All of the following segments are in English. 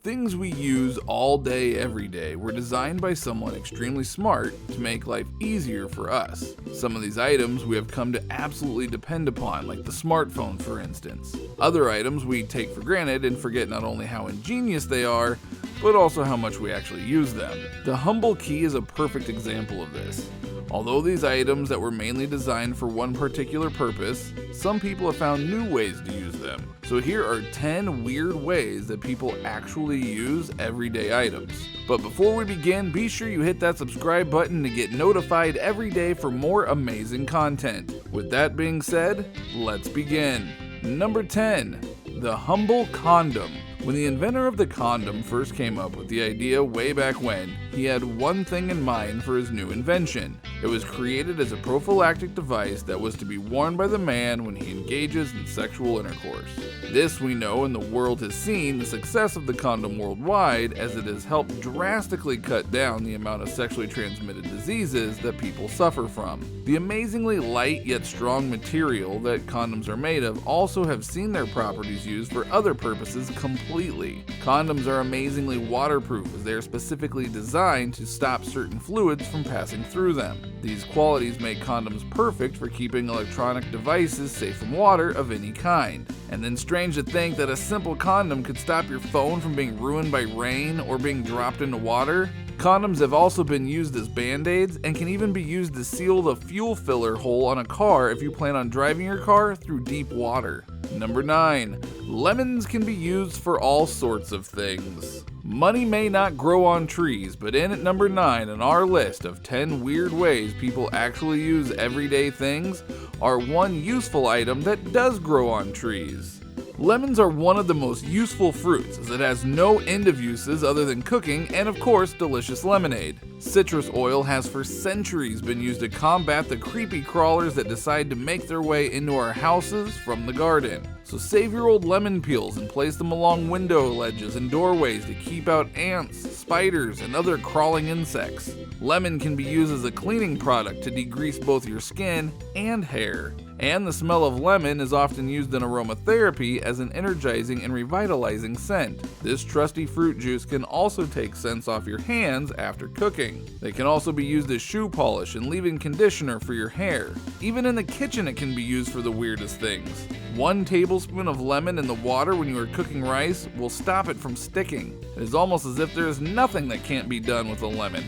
Things we use all day, every day were designed by someone extremely smart to make life easier for us. Some of these items we have come to absolutely depend upon, like the smartphone for instance. Other items we take for granted and forget not only how ingenious they are, but also how much we actually use them. The Humble Key is a perfect example of this. Although these items that were mainly designed for one particular purpose, some people have found new ways to use them. So here are 10 weird ways that people actually use everyday items. But before we begin, be sure you hit that subscribe button to get notified every day for more amazing content. With that being said, let's begin. Number 10. The Humble Condom. When the inventor of the condom first came up with the idea way back when, he had one thing in mind for his new invention. It was created as a prophylactic device that was to be worn by the man when he engages in sexual intercourse. This we know, and the world has seen the success of the condom worldwide, as it has helped drastically cut down the amount of sexually transmitted diseases that people suffer from. The amazingly light yet strong material that condoms are made of also have seen their properties used for other purposes completely. Condoms are amazingly waterproof as they are specifically designed to stop certain fluids from passing through them. These qualities make condoms perfect for keeping electronic devices safe from water of any kind. And then strange to think that a simple condom could stop your phone from being ruined by rain or being dropped into water. Condoms have also been used as band-aids and can even be used to seal the fuel filler hole on a car if you plan on driving your car through deep water. Number 9. Lemons can be used for all sorts of things. Money may not grow on trees, but in at number 9 on our list of 10 weird ways people actually use everyday things are one useful item that does grow on trees. Lemons are one of the most useful fruits, as it has no end of uses other than cooking and of course delicious lemonade. Citrus oil has for centuries been used to combat the creepy crawlers that decide to make their way into our houses from the garden. So save your old lemon peels and place them along window ledges and doorways to keep out ants, spiders, and other crawling insects. Lemon can be used as a cleaning product to degrease both your skin and hair. And the smell of lemon is often used in aromatherapy as an energizing and revitalizing scent. This trusty fruit juice can also take scents off your hands after cooking. They can also be used as shoe polish and leave-in conditioner for your hair. Even in the kitchen it can be used for the weirdest things. 1 tablespoon of lemon in the water when you are cooking rice will stop it from sticking. It is almost as if there is nothing that can't be done with a lemon.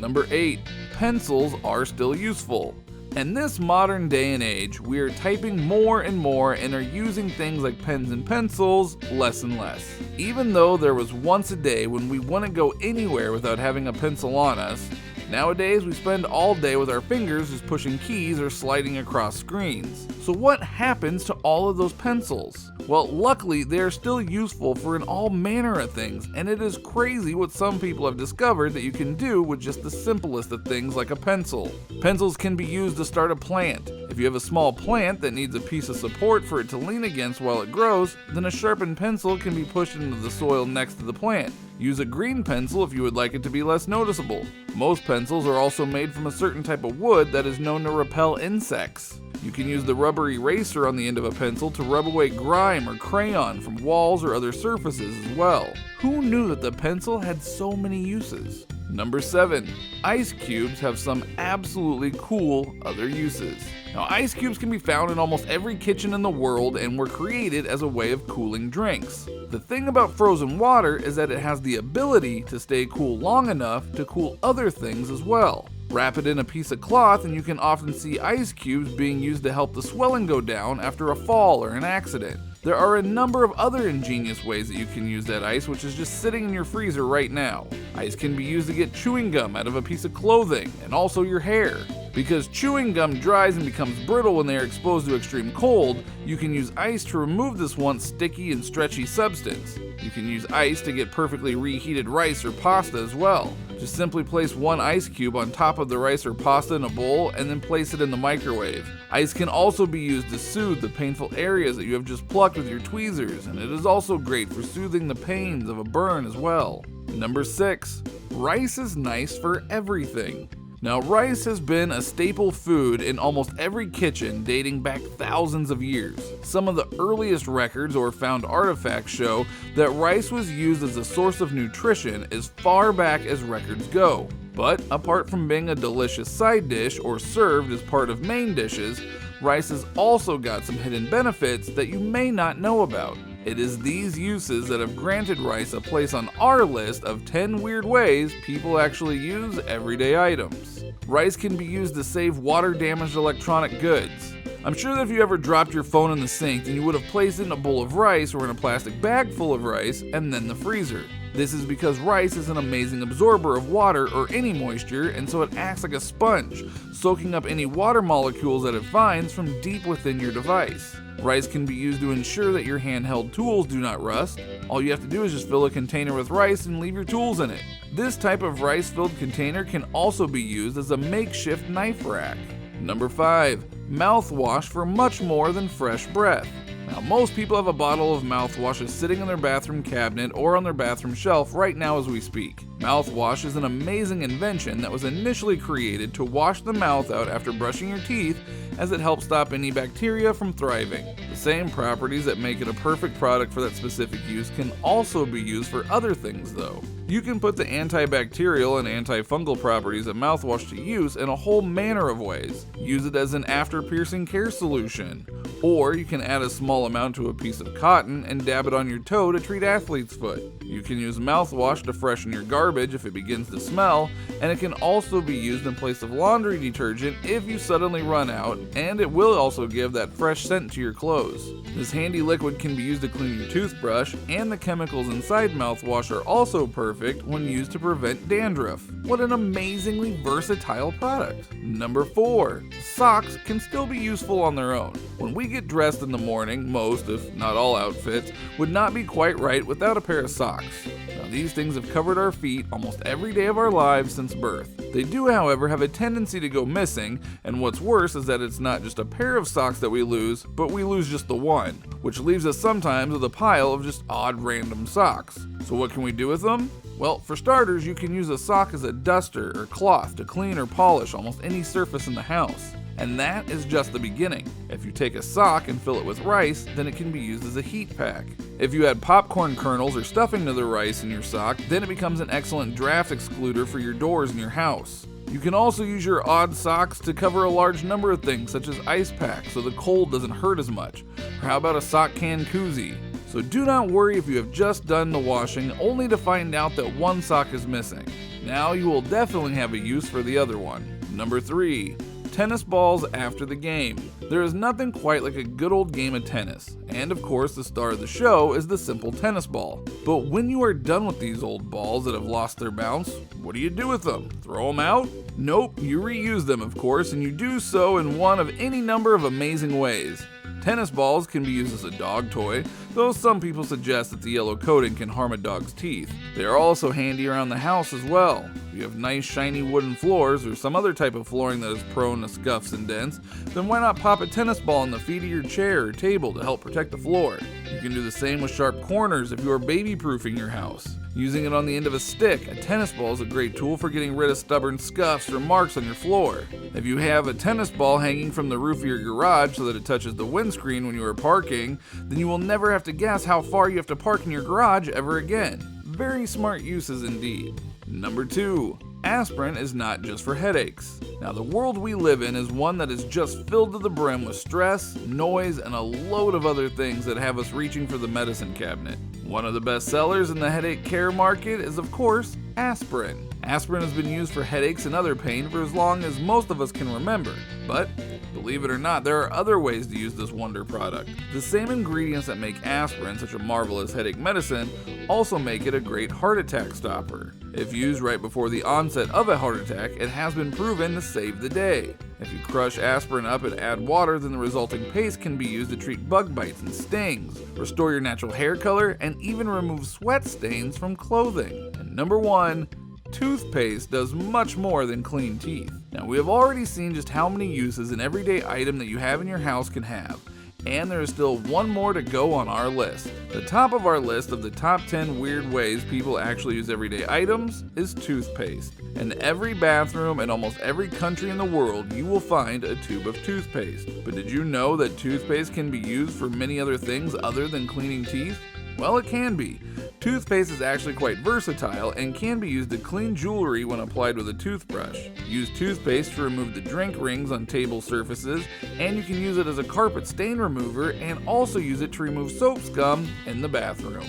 Number 8. Pencils are still useful. In this modern day and age, we are typing more and more and are using things like pens and pencils less and less. Even though there was once a day when we wouldn't go anywhere without having a pencil on us, nowadays we spend all day with our fingers just pushing keys or sliding across screens. So what happens to all of those pencils? Well, luckily they are still useful for all manner of things, and it is crazy what some people have discovered that you can do with just the simplest of things like a pencil. Pencils can be used to start a plant. If you have a small plant that needs a piece of support for it to lean against while it grows, then a sharpened pencil can be pushed into the soil next to the plant. Use a green pencil if you would like it to be less noticeable. Most pencils are also made from a certain type of wood that is known to repel insects. You can use the rubber eraser on the end of a pencil to rub away grime or crayon from walls or other surfaces as well. Who knew that the pencil had so many uses? Number 7. Ice cubes have some absolutely cool other uses. Now, ice cubes can be found in almost every kitchen in the world and were created as a way of cooling drinks. The thing about frozen water is that it has the ability to stay cool long enough to cool other things as well. Wrap it in a piece of cloth and you can often see ice cubes being used to help the swelling go down after a fall or an accident. There are a number of other ingenious ways that you can use that ice, which is just sitting in your freezer right now. Ice can be used to get chewing gum out of a piece of clothing and also your hair. Because chewing gum dries and becomes brittle when they are exposed to extreme cold, you can use ice to remove this once sticky and stretchy substance. You can use ice to get perfectly reheated rice or pasta as well. Just simply place 1 ice cube on top of the rice or pasta in a bowl and then place it in the microwave. Ice can also be used to soothe the painful areas that you have just plucked with your tweezers, and it is also great for soothing the pains of a burn as well. Number 6. Rice is nice for everything. Now, rice has been a staple food in almost every kitchen dating back thousands of years. Some of the earliest records or found artifacts show that rice was used as a source of nutrition as far back as records go. But apart from being a delicious side dish or served as part of main dishes, rice has also got some hidden benefits that you may not know about. It is these uses that have granted rice a place on our list of 10 weird ways people actually use everyday items. Rice can be used to save water-damaged electronic goods. I'm sure that if you ever dropped your phone in the sink, then you would have placed it in a bowl of rice or in a plastic bag full of rice and then the freezer. This is because rice is an amazing absorber of water or any moisture, and so it acts like a sponge, soaking up any water molecules that it finds from deep within your device. Rice can be used to ensure that your handheld tools do not rust. All you have to do is just fill a container with rice and leave your tools in it. This type of rice-filled container can also be used as a makeshift knife rack. Number 5. Mouthwash for much more than fresh breath. Now, most people have a bottle of mouthwash sitting in their bathroom cabinet or on their bathroom shelf right now as we speak. Mouthwash is an amazing invention that was initially created to wash the mouth out after brushing your teeth, as it helps stop any bacteria from thriving. The same properties that make it a perfect product for that specific use can also be used for other things though. You can put the antibacterial and antifungal properties of mouthwash to use in a whole manner of ways. Use it as an after-piercing care solution. Or you can add a small amount to a piece of cotton and dab it on your toe to treat athlete's foot. You can use mouthwash to freshen your garbage if it begins to smell, and it can also be used in place of laundry detergent if you suddenly run out, and it will also give that fresh scent to your clothes. This handy liquid can be used to clean your toothbrush, and the chemicals inside mouthwash are also perfect when used to prevent dandruff. What an amazingly versatile product. Number 4. Socks can still be useful on their own. When we get dressed in the morning, most, if not all outfits, would not be quite right without a pair of socks. Now, these things have covered our feet almost every day of our lives since birth. They do, however, have a tendency to go missing, and what's worse is that it's not just a pair of socks that we lose, but we lose just the one, which leaves us sometimes with a pile of just odd random socks. So what can we do with them? Well, for starters, you can use a sock as a duster or cloth to clean or polish almost any surface in the house. And that is just the beginning. If you take a sock and fill it with rice, then it can be used as a heat pack. If you add popcorn kernels or stuffing to the rice in your sock, then it becomes an excellent draft excluder for your doors in your house. You can also use your odd socks to cover a large number of things, such as ice packs, so the cold doesn't hurt as much. Or how about a sock can koozie? So do not worry if you have just done the washing only to find out that one sock is missing. Now you will definitely have a use for the other one. Number 3. Tennis balls after the game. There is nothing quite like a good old game of tennis, and of course the star of the show is the simple tennis ball. But when you are done with these old balls that have lost their bounce, what do you do with them? Throw them out? Nope, you reuse them of course, and you do so in one of any number of amazing ways. Tennis balls can be used as a dog toy, though some people suggest that the yellow coating can harm a dog's teeth. They are also handy around the house as well. If you have nice shiny wooden floors or some other type of flooring that is prone to scuffs and dents, then why not pop a tennis ball in the feet of your chair or table to help protect the floor? You can do the same with sharp corners if you are baby-proofing your house. Using it on the end of a stick, a tennis ball is a great tool for getting rid of stubborn scuffs or marks on your floor. If you have a tennis ball hanging from the roof of your garage so that it touches the windscreen when you are parking, then you will never have to guess how far you have to park in your garage ever again. Very smart uses indeed. Number 2. Aspirin is not just for headaches. Now, the world we live in is one that is just filled to the brim with stress, noise, and a load of other things that have us reaching for the medicine cabinet. One of the best sellers in the headache care market is, of course, aspirin. Aspirin has been used for headaches and other pain for as long as most of us can remember. But, believe it or not, there are other ways to use this wonder product. The same ingredients that make aspirin such a marvelous headache medicine also make it a great heart attack stopper. If used right before the onset of a heart attack, it has been proven to save the day. If you crush aspirin up and add water, then the resulting paste can be used to treat bug bites and stings, restore your natural hair color, and even remove sweat stains from clothing. And number 1, toothpaste does much more than clean teeth. Now, we have already seen just how many uses an everyday item that you have in your house can have. and there is still one more to go on our list. The top of our list of the top 10 weird ways people actually use everyday items is toothpaste. In every bathroom in almost every country in the world, you will find a tube of toothpaste. But did you know that toothpaste can be used for many other things other than cleaning teeth? Well, it can be. Toothpaste is actually quite versatile and can be used to clean jewelry when applied with a toothbrush. Use toothpaste to remove the drink rings on table surfaces, and you can use it as a carpet stain remover and also use it to remove soap scum in the bathroom.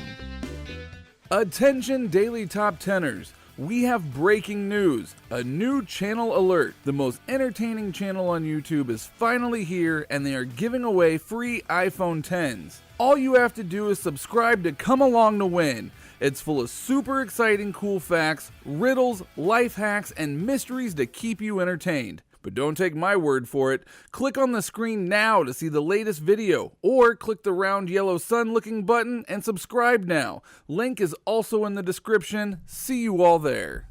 Attention Daily Top Teners! We have breaking news, a new channel alert. The most entertaining channel on YouTube is finally here, and they are giving away free iPhone Xs. All you have to do is subscribe to come along to win. It's full of super exciting cool facts, riddles, life hacks, and mysteries to keep you entertained. But don't take my word for it. Click on the screen now to see the latest video, or click the round yellow sun looking button and subscribe now. Link is also in the description. See you all there.